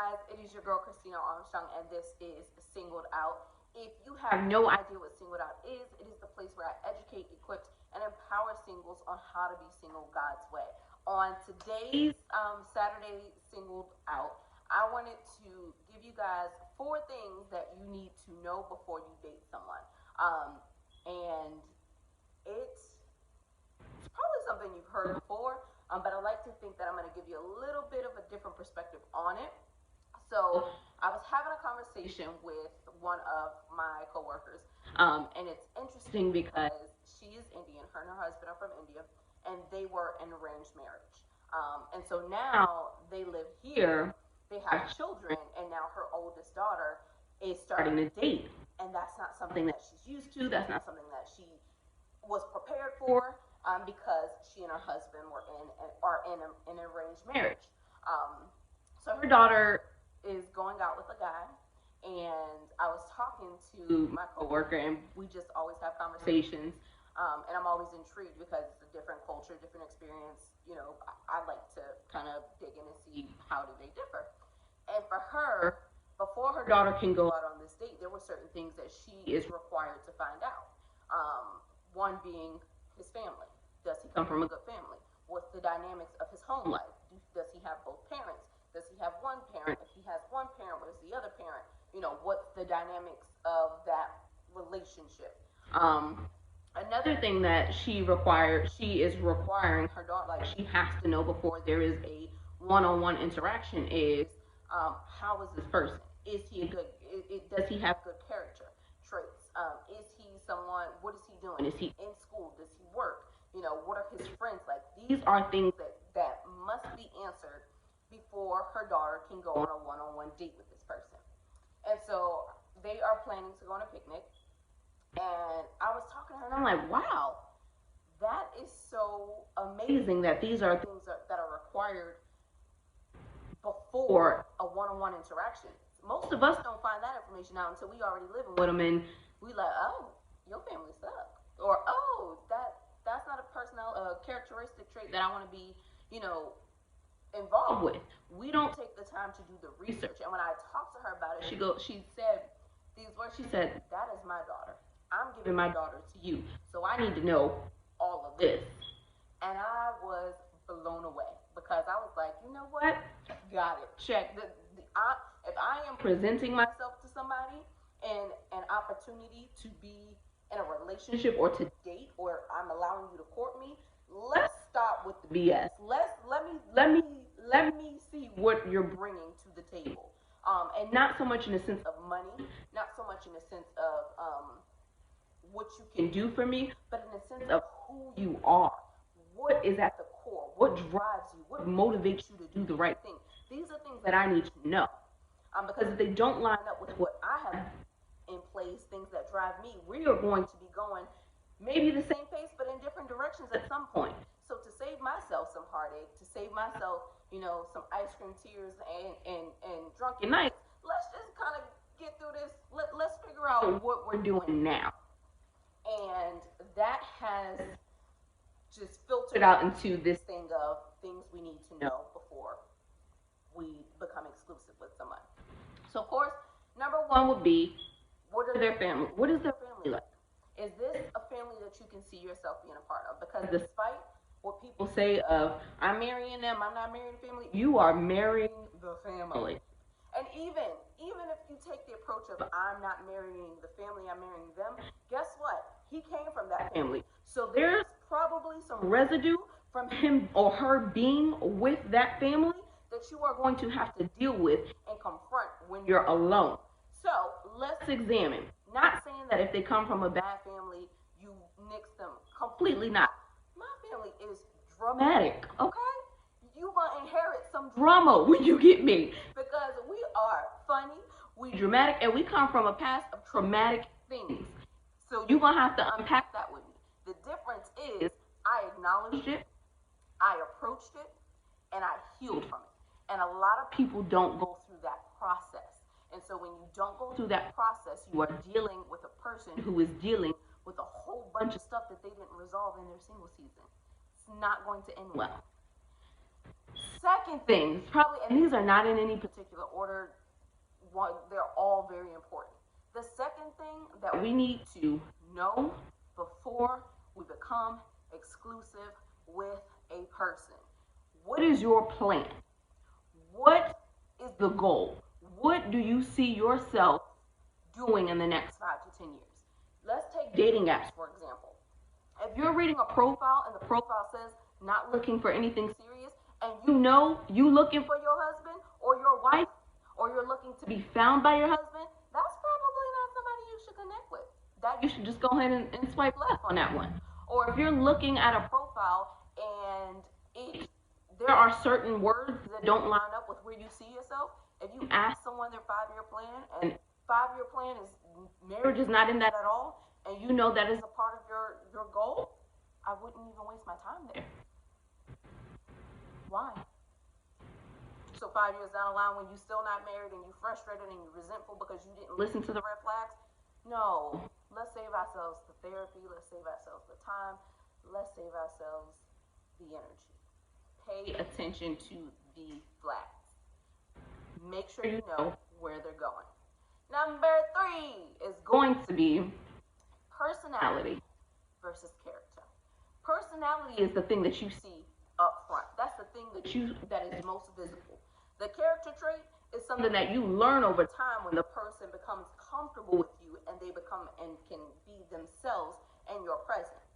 guys? It is your girl Christina Armstrong, and this is Singled Out. If you have no idea what Singled Out is, it is the place where I educate, equip, and empower singles on how to be single God's way. On today's Saturday Singled Out, I wanted to give you guys 4 things that you need to know before you date someone. And it's probably something you've heard before, but I like to think that I'm going to give you a little bit of a different perspective on it. So I was having a conversation with one of my coworkers, and it's interesting because she is Indian. Her and her husband are from India, and they were in arranged marriage. And so now they live here. They have children, and now her oldest daughter is starting to date, and that's not something that she's used to. That's not something that she was prepared for, because she and her husband are in an arranged marriage. So her daughter is going out with a guy, and I was talking to my coworker, and we just always have conversations. And I'm always intrigued because it's a different culture, different experience. I like to kind of dig in and see how do they differ. And for her, before her daughter can go out on this date, there were certain things that she is required to find out. One being his family. Does he come from a good family? What's the dynamics of his home life? Does he have both parents? Does he have one parent? If he has one parent, what is the other parent? What's the dynamics of that relationship? Another thing that she is requiring her daughter, like she has to know before there is a one-on-one interaction is, how is this person? Is he a good, does he have good character traits? Is he someone, what is he doing? Is he in school? Does he work? What are his friends like? These are things that must be answered before her daughter can go on a one-on-one date with this person. And so they are planning to go on a picnic. And I was talking to her, and I'm like, wow, that is so amazing that these are things that are required before a one-on-one interaction. Most of us don't find that information out until we already living with them, and we like, oh, your family sucks, or oh, that's not a characteristic trait that I want to be, involved with. We don't take the time to do the research. And when I talked to her about it, she said these words. She said, "That is my daughter. I'm giving my daughter to you, so I need to know all of this." And I was blown away because I was like, you know what? Got it. Check. If I am presenting myself to somebody and an opportunity to be in a relationship or to date, or I'm allowing you to court me, let's stop with the BS. Let me see what you're bringing to the table, and not so much in the sense of money, not so much in the sense of what you can do for me, but in the sense of who you are. What is at the core? What drives you? What motivates you to do the right thing? These are things that I need to know, because if they don't line up with what I have in place, things that drive me, we are going to be going maybe the same pace, but in different directions at some point. So to save myself some heartache, to save myself, some ice cream tears and drunken nights, let's just kind of get through this. Let's figure out what we're doing now. And that has just filtered out into this thing of things we need to know before we become exclusive with someone. So of course, number one would be, what is their family like? Is this a family that you can see yourself being a part of? Because despite what people say of, I'm marrying them, I'm not marrying the family, you are marrying the family. And even if you take the approach of, I'm not marrying the family, I'm marrying them, guess what? He came from that family. So there's probably some residue from him or her being with that family that you are going to have to deal with and confront when you're alone. So let's examine. Not saying that if they come from a bad family, you nix them. Completely not. My family is dramatic, okay? You gonna inherit some drama when you get me, because we are funny, we dramatic, and we come from a past of traumatic things. So you're gonna have to unpack that with me. The difference is I acknowledged it, I approached it, and I healed from it. And a lot of people don't go through that process. And so when you don't go through that process, you are dealing with a person who is dealing with a whole bunch of stuff that they didn't resolve in their single season. It's not going to end well. Second thing, probably, and these are not in any particular order, they're all very important. The second thing that we need to know before we become exclusive with a person: what is your plan? What is the goal? What do you see yourself doing in the next 5 to 10 years? Let's take dating apps, for example. If you're reading a profile and the profile says not looking for anything serious, and you know you looking for your husband or your wife, or you're looking to be found by your husband, that's probably not somebody you should connect with. That you should just go ahead and swipe left on that one. Or if you're looking at a profile and there are certain words that don't line up with where you see yourself, if you ask someone their 5-year plan, and 5-year plan is marriage is not in that at all, and you know that is a part of your goal, I wouldn't even waste my time there. Why? So 5 years down the line, when you're still not married and you're frustrated and you're resentful because you didn't listen to the red flags, no. Let's save ourselves the therapy. Let's save ourselves the time. Let's save ourselves the energy. Pay attention to the flags. Make sure you know where they're going. Number 3 is going to be personality versus character. Personality is the thing that you see up front. That's the thing that is most visible. The character trait is something that you learn over time when the person becomes comfortable with you and they become and can be themselves in your presence.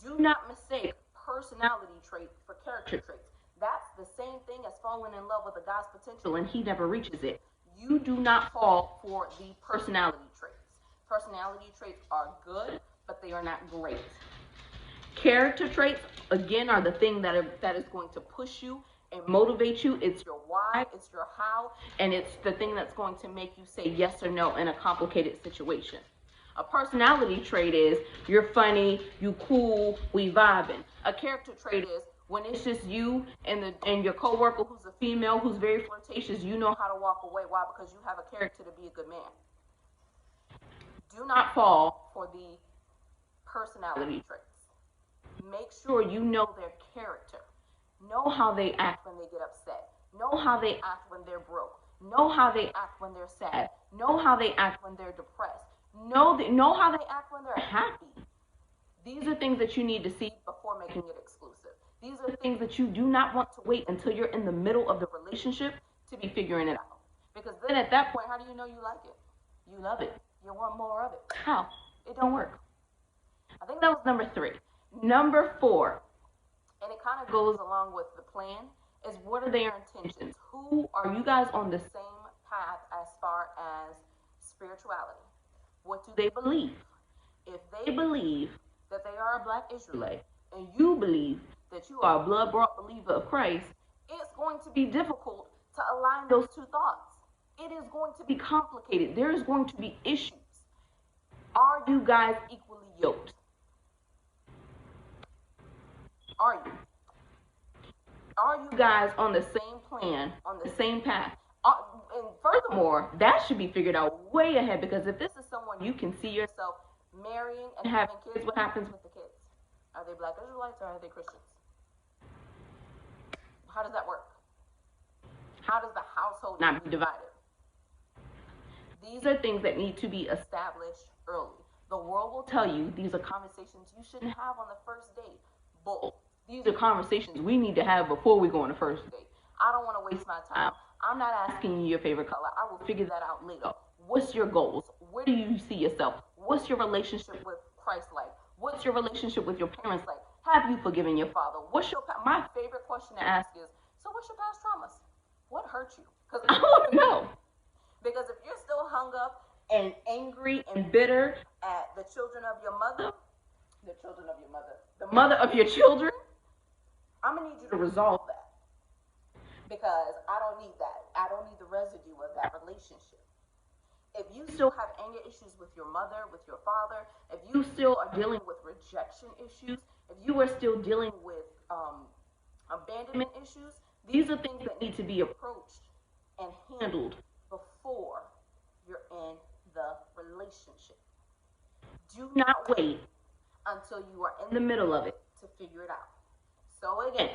Do not mistake personality traits for character traits. That's the same thing as falling in love with a guy's potential and he never reaches it. You do not fall for the personality traits. Personality traits are good, but they are not great. Character traits, again, are the thing that is going to push you and motivate you. It's your why, it's your how, and it's the thing that's going to make you say yes or no in a complicated situation. A personality trait is you're funny, you cool, we vibing. A character trait is when it's just you and your coworker who's a female who's very flirtatious, you know how to walk away. Why? Because you have a character to be a good man. Do not fall for the personality traits. Make sure you know their character. Know how they act when they get upset. Know how they act when they're broke. Know how they act when they're sad. Know how they act when they're depressed. Know how they act when they're happy. These are things that you need to see before making it exclusive. These are things that you do not want to wait until you're in the middle of the relationship to be figuring it out. Because then at that point, how do you know you like it? You love it. You want more of it. How? It don't work. I think that was number 3. Number 4, and it kind of goes along with the plan, is what are their intentions? Who are you guys on the same path as far as spirituality? What do they believe? If they believe that they are a Black Israelite and you believe that you are a blood-bought believer of Christ, it's going to be difficult to align those two thoughts. It is going to be complicated. There is going to be issues. Are you guys equally yoked? Are you? Are you guys on the same plan, on the same path? And furthermore, that should be figured out way ahead, because if this is someone you can see yourself marrying and having kids, what happens with the kids? Are they Black Israelites or are they Christians? How does that work? How does the household not be divided? These are things that need to be established early. The world will tell you these are conversations you shouldn't have on the first date. Bull. These are conversations we need to have before we go on the first date. I don't want to waste my time. I'm not asking you your favorite color. I will figure that out later. What's your goals? Where do you see yourself? What's your relationship with Christ like? What's your relationship with your parents like? Have you forgiven your father? My favorite question to ask is, so what's your past traumas? What hurt you? Because I want to know. Because if you're still hung up and angry and bitter at the mother of your children, I'm going to need you to resolve that. Because I don't need that. I don't need the residue of that relationship. If you still have anger issues with your mother, with your father, if you still are dealing with rejection issues, if you are still dealing with abandonment issues, these are things that need to be approached and handled before you're in the relationship. Do not wait until you are in the middle of it to figure it out. So again,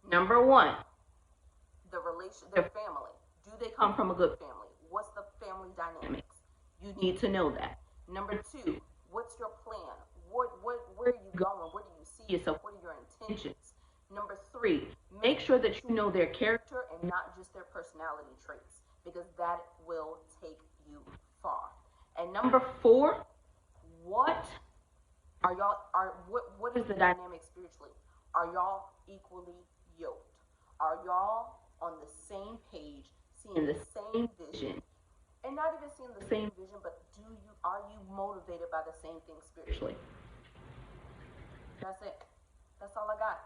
number 1, their family. Do they come from a good family? What's the family dynamics? You need to know that. Number two, what's your plan? Where are you going? Where do you see yourself? What are your intentions? Number three, make sure that you know their character and not just their personality traits, because that will take you far. And number four, what what is the dynamic spiritually? Are y'all equally yoked? Are y'all on the same page, seeing the same vision? And not even seeing the same vision, but are you motivated by the same thing spiritually? That's it. That's all I got.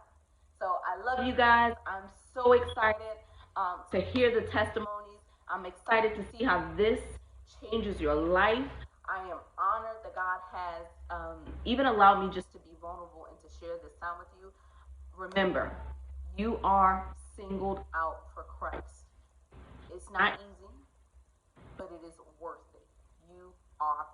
So I love you guys. I'm so excited to hear the testimonies. I'm excited to see how this changes your life. I am honored that God has even allowed me just to be vulnerable and to share this time with you. Remember, you are singled out for Christ. It's not easy, but it is worth it. You are